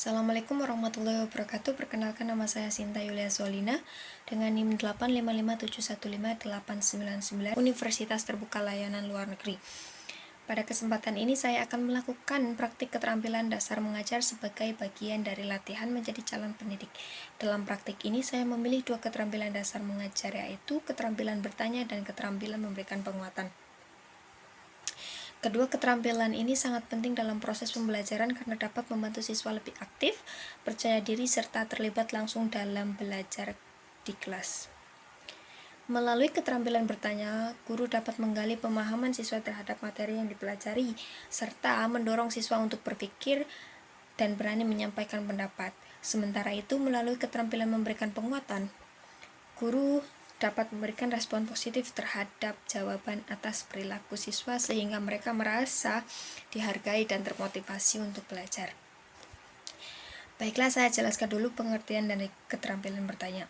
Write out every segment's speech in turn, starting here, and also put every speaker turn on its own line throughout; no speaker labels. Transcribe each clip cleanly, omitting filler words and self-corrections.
Assalamualaikum warahmatullahi wabarakatuh. Perkenalkan, nama saya Sinta Yulia Solina dengan NIM 855715899 Universitas Terbuka Layanan Luar Negeri. Pada kesempatan ini saya akan melakukan praktik keterampilan dasar mengajar sebagai bagian dari latihan menjadi calon pendidik. Dalam praktik ini saya memilih dua keterampilan dasar mengajar, yaitu keterampilan bertanya dan keterampilan memberikan penguatan. Kedua keterampilan ini sangat penting dalam proses pembelajaran karena dapat membantu siswa lebih aktif, percaya diri, serta terlibat langsung dalam belajar di kelas. Melalui keterampilan bertanya, guru dapat menggali pemahaman siswa terhadap materi yang dipelajari, serta mendorong siswa untuk berpikir dan berani menyampaikan pendapat. Sementara itu, melalui keterampilan memberikan penguatan, guru dapat memberikan respon positif terhadap jawaban atas perilaku siswa sehingga mereka merasa dihargai dan termotivasi untuk belajar. Baiklah, saya jelaskan dulu pengertian dari keterampilan bertanya.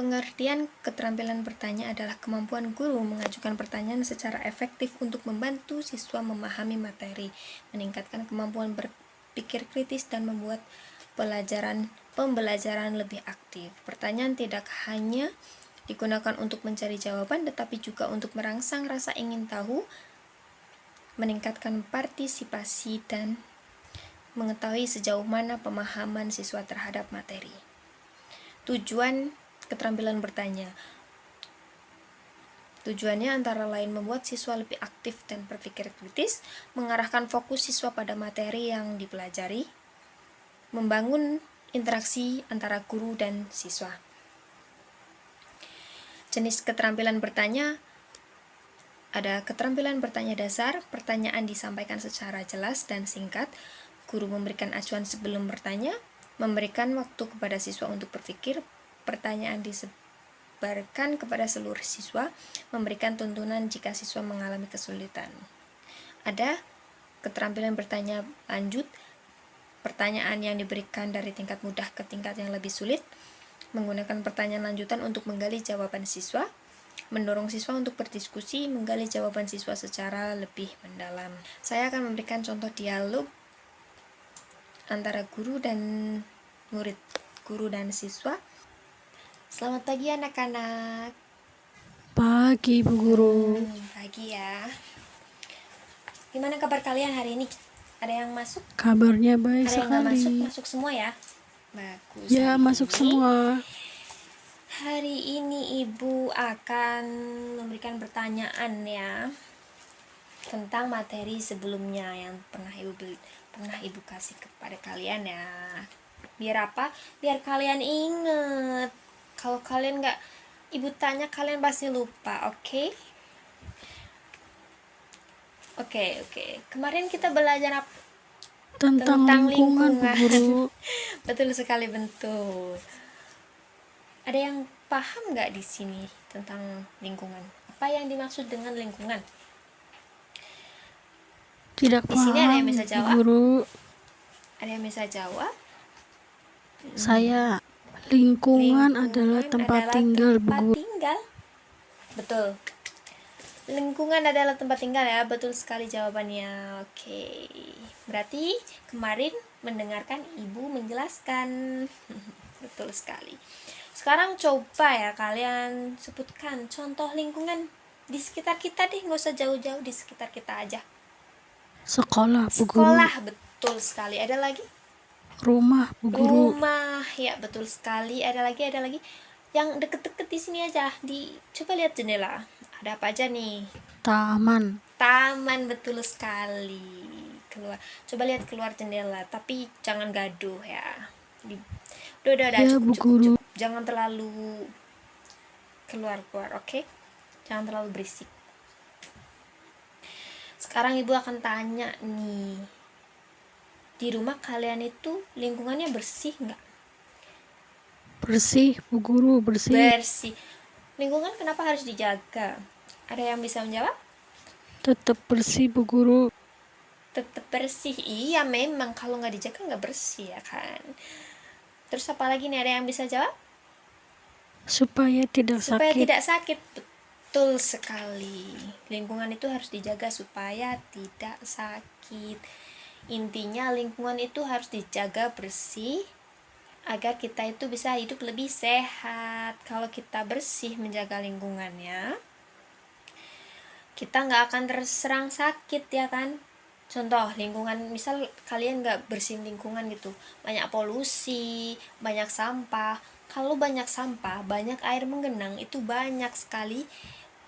Pengertian keterampilan bertanya adalah kemampuan guru mengajukan pertanyaan secara efektif untuk membantu siswa memahami materi, meningkatkan kemampuan berpikir kritis, dan membuat pembelajaran lebih aktif. Pertanyaan tidak hanya digunakan untuk mencari jawaban, tetapi juga untuk merangsang rasa ingin tahu, meningkatkan partisipasi, dan mengetahui sejauh mana pemahaman siswa terhadap materi. Tujuan keterampilan bertanya. Tujuannya antara lain membuat siswa lebih aktif dan berpikir kritis, mengarahkan fokus siswa pada materi yang dipelajari, membangun interaksi antara guru dan siswa. Jenis keterampilan bertanya ada keterampilan bertanya dasar, pertanyaan disampaikan secara jelas dan singkat, guru memberikan acuan sebelum bertanya, memberikan waktu kepada siswa untuk berpikir, pertanyaan disebarkan kepada seluruh siswa, memberikan tuntunan jika siswa mengalami kesulitan. Ada keterampilan bertanya lanjut, pertanyaan yang diberikan dari tingkat mudah ke tingkat yang lebih sulit, menggunakan pertanyaan lanjutan untuk menggali jawaban siswa, mendorong siswa untuk berdiskusi, menggali jawaban siswa secara lebih mendalam. Saya akan memberikan contoh dialog antara guru dan murid, guru dan siswa. Selamat pagi anak-anak.
Pagi, Bu Guru.
Pagi ya. Gimana kabar kalian hari ini? Ada yang masuk?
Kabarnya baik
Ada yang nggak
sekali.
masuk? Masuk semua ya? Bagus.
Ya,
Hari
masuk
ini-
semua.
Hari ini Ibu akan memberikan pertanyaan ya tentang materi sebelumnya yang pernah Ibu kasih kepada kalian ya. Biar apa? Biar kalian inget. Kalau kalian nggak Ibu tanya, kalian pasti lupa, oke? Oke. Kemarin kita belajar apa?
Tentang lingkungan, Bu Guru.
Betul sekali, bentuk. Ada yang paham nggak di sini tentang lingkungan? Apa yang dimaksud dengan lingkungan?
Tidak
Di sini ada yang
paham,
bisa
Bu
jawab?
Guru.
Ada yang bisa jawab?
Saya lingkungan adalah tempat tinggal, Bu
tempat
Guru.
tinggal. Betul. Lingkungan adalah tempat tinggal ya, betul sekali jawabannya. Oke. Berarti kemarin mendengarkan Ibu menjelaskan. Betul sekali. Sekarang coba ya kalian sebutkan contoh lingkungan di sekitar kita deh, nggak usah jauh-jauh, di sekitar kita aja.
Sekolah, Bu Guru.
Sekolah, betul sekali. Ada lagi?
Rumah, Bu Guru.
Rumah, ya betul sekali. Ada lagi. Yang deket-deket di sini aja. Coba lihat jendela. Ada apa aja nih?
Taman.
Taman, betul sekali. Coba lihat keluar jendela, tapi jangan gaduh ya. Udah,
Ya, Bu Guru.
cukup. Jangan terlalu keluar, oke? Jangan terlalu berisik. Sekarang Ibu akan tanya nih. Di rumah kalian itu lingkungannya bersih nggak?
Bersih, Bu Guru, bersih.
Bersih. Lingkungan kenapa harus dijaga? Ada yang bisa menjawab?
Tetap bersih, Bu Guru.
Tetap bersih. Iya, memang kalau nggak dijaga nggak bersih ya kan. Terus apa lagi nih, ada yang bisa jawab?
Supaya tidak
Supaya
sakit.
tidak sakit. Betul sekali. Lingkungan itu harus dijaga supaya tidak sakit. Intinya lingkungan itu harus dijaga bersih agar kita itu bisa hidup lebih sehat. Kalau kita bersih menjaga lingkungannya, kita nggak akan terserang sakit, ya kan. Contoh lingkungan, misal kalian nggak bersihin lingkungan gitu, banyak polusi, banyak sampah. Kalau banyak sampah, banyak air menggenang, itu banyak sekali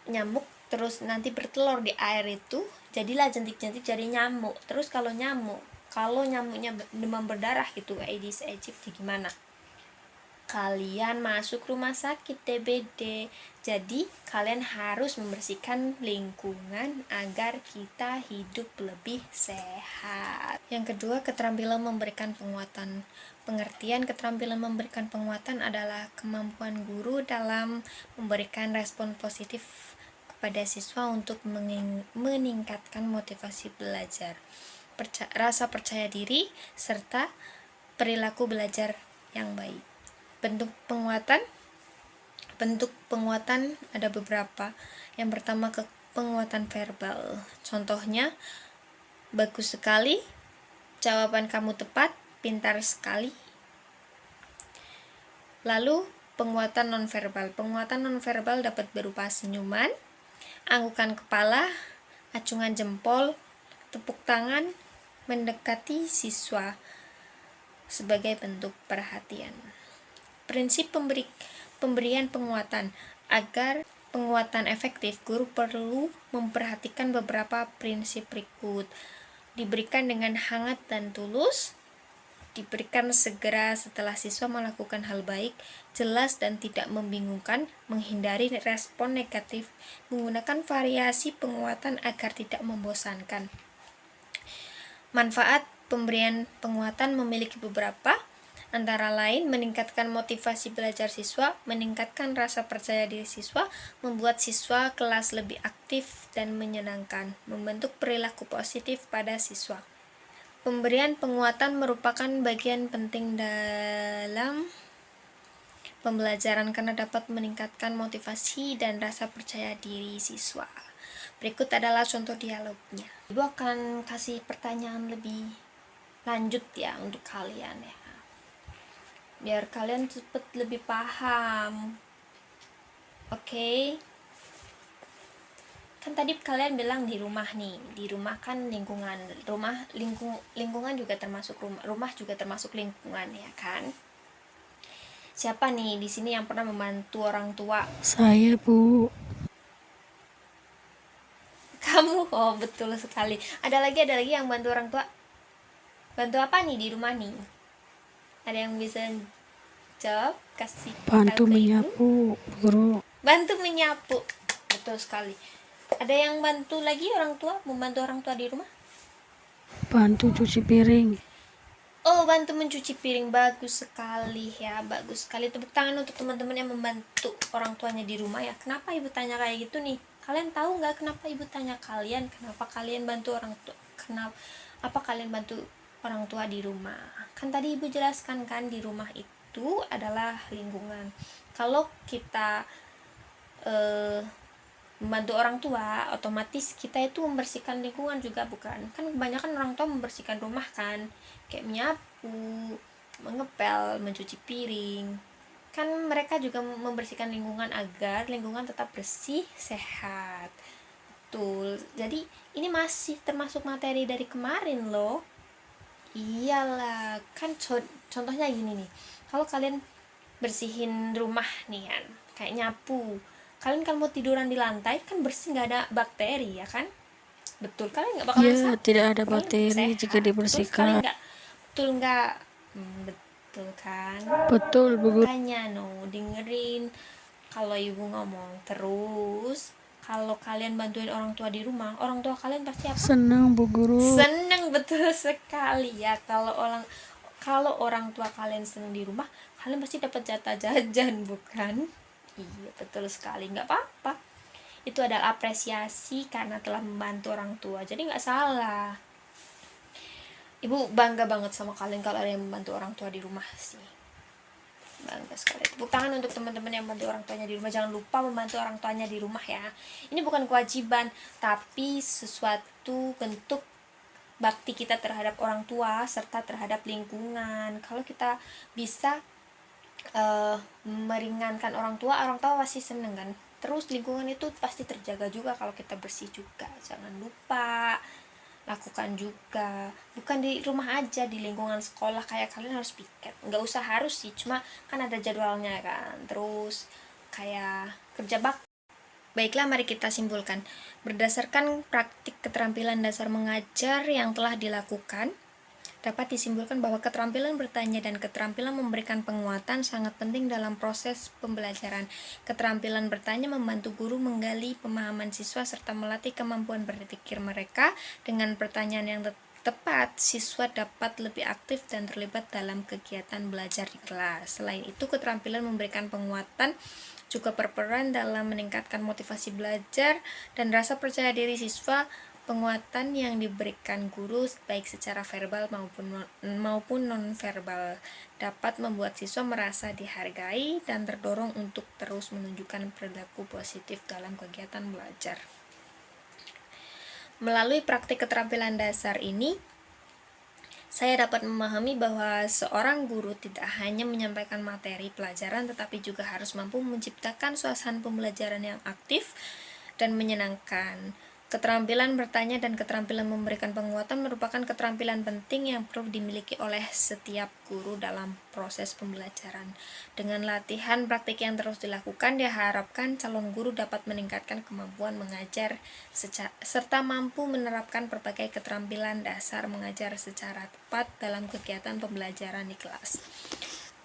nyamuk, terus nanti bertelur di air itu, jadilah jentik-jentik jadi nyamuk. Terus kalau nyamuknya demam berdarah gitu, Aedes aegypti, gimana? Kalian masuk rumah sakit DBD. Jadi kalian harus membersihkan lingkungan agar kita hidup lebih sehat. Yang kedua, keterampilan memberikan penguatan. Pengertian keterampilan memberikan penguatan adalah kemampuan guru dalam memberikan respon positif kepada siswa untuk meningkatkan motivasi belajar, rasa percaya diri, serta perilaku belajar yang baik. Bentuk penguatan ada beberapa. Yang pertama, penguatan verbal. Contohnya, bagus sekali, jawaban kamu tepat, pintar sekali. Lalu penguatan nonverbal. Penguatan nonverbal dapat berupa senyuman, anggukan kepala, acungan jempol, tepuk tangan, mendekati siswa sebagai bentuk perhatian. Prinsip pemberian penguatan. Agar penguatan efektif, guru perlu memperhatikan beberapa prinsip berikut. Diberikan dengan hangat dan tulus, diberikan segera setelah siswa melakukan hal baik, jelas dan tidak membingungkan, menghindari respon negatif, menggunakan variasi penguatan agar tidak membosankan. Manfaat pemberian penguatan memiliki beberapa, antara lain meningkatkan motivasi belajar siswa, meningkatkan rasa percaya diri siswa, membuat siswa kelas lebih aktif dan menyenangkan, membentuk perilaku positif pada siswa. Pemberian penguatan merupakan bagian penting dalam pembelajaran karena dapat meningkatkan motivasi dan rasa percaya diri siswa. Berikut adalah contoh dialognya. Ibu akan kasih pertanyaan lebih lanjut ya untuk kalian ya, biar kalian cepet lebih paham. Oke. Kan tadi kalian bilang di rumah nih, di rumah kan lingkungan, lingkungan juga termasuk rumah juga termasuk lingkungan, ya kan? Siapa nih di sini yang pernah membantu orang tua?
Saya, Bu.
Kamu? Oh, betul sekali. Ada lagi yang bantu orang tua? Bantu apa nih di rumah nih? Ada yang bisa jawab? Kasih
Bantu
tahu ke Ibu.
menyapu, Guru.
Bantu menyapu. Betul sekali. Ada yang bantu lagi orang tua, membantu orang tua di rumah?
Bantu cuci piring.
Oh, bantu mencuci piring. Bagus sekali ya, bagus sekali. Tepuk tangan untuk teman-teman yang membantu orang tuanya di rumah ya. Kenapa Ibu tanya kayak gitu nih? Kalian tahu nggak kenapa Ibu tanya kalian? Kenapa kalian bantu orang tua? Apa kalian bantu orang tua di rumah? Kan tadi Ibu jelaskan kan, di rumah itu adalah lingkungan. Kalau kita membantu orang tua, otomatis kita itu membersihkan lingkungan juga, bukan? Kan kebanyakan orang tua membersihkan rumah kan, kayak menyapu, mengepel, mencuci piring. Kan mereka juga membersihkan lingkungan agar lingkungan tetap bersih, sehat. Betul. Jadi ini masih termasuk materi dari kemarin loh. Iyalah, kan contohnya gini nih. Kalau kalian bersihin rumah nih kan, kayak nyapu, kalian kalau mau tiduran di lantai kan bersih, nggak ada bakteri ya kan? Betul, kalian nggak bakalan
Ya,
sakit,
tidak ada
kalian
bakteri
sehat.
jika dibersihkan.
Betul nggak? Betul kan?
Betul, Bu Guru.
Makanya dengerin kalau Ibu ngomong terus. Kalau kalian bantuin orang tua di rumah, orang tua kalian pasti apa?
Senang, Bu Guru.
Senang, betul sekali ya. Kalau orang tua kalian senang di rumah, kalian pasti dapat jatah jajan, bukan? Iya, betul sekali. Nggak apa-apa, itu adalah apresiasi karena telah membantu orang tua, jadi nggak salah. Ibu bangga banget sama kalian kalau ada yang membantu orang tua di rumah sih, bangga sekali. Tepuk tangan untuk teman-teman yang membantu orang tuanya di rumah. Jangan lupa membantu orang tuanya di rumah ya. Ini bukan kewajiban, tapi sesuatu bentuk bakti kita terhadap orang tua serta terhadap lingkungan. Kalau kita bisa meringankan orang tua pasti seneng kan. Terus lingkungan itu pasti terjaga juga kalau kita bersih juga. Jangan lupa lakukan juga, bukan di rumah aja, di lingkungan sekolah kayak kalian harus piket. Nggak usah harus sih, cuma kan ada jadwalnya kan. Terus kayak kerja bakti. Baiklah, mari kita simpulkan. Berdasarkan praktik keterampilan dasar mengajar yang telah dilakukan, dapat disimpulkan bahwa keterampilan bertanya dan keterampilan memberikan penguatan sangat penting dalam proses pembelajaran. Keterampilan bertanya membantu guru menggali pemahaman siswa serta melatih kemampuan berpikir mereka. Dengan pertanyaan yang tepat, siswa dapat lebih aktif dan terlibat dalam kegiatan belajar di kelas. Selain itu, keterampilan memberikan penguatan juga berperan dalam meningkatkan motivasi belajar dan rasa percaya diri siswa. Penguatan yang diberikan guru baik secara verbal maupun non-verbal dapat membuat siswa merasa dihargai dan terdorong untuk terus menunjukkan perilaku positif dalam kegiatan belajar. Melalui praktik keterampilan dasar ini, saya dapat memahami bahwa seorang guru tidak hanya menyampaikan materi pelajaran, tetapi juga harus mampu menciptakan suasana pembelajaran yang aktif dan menyenangkan. Keterampilan bertanya dan keterampilan memberikan penguatan merupakan keterampilan penting yang perlu dimiliki oleh setiap guru dalam proses pembelajaran. Dengan latihan praktik yang terus dilakukan, diharapkan calon guru dapat meningkatkan kemampuan mengajar serta mampu menerapkan berbagai keterampilan dasar mengajar secara tepat dalam kegiatan pembelajaran di kelas.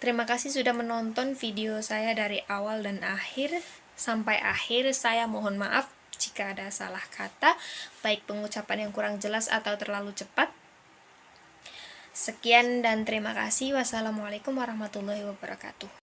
Terima kasih sudah menonton video saya dari awal dan akhir sampai akhir. Saya mohon maaf jika ada salah kata, baik pengucapan yang kurang jelas atau terlalu cepat. Sekian dan terima kasih. Wassalamualaikum warahmatullahi wabarakatuh.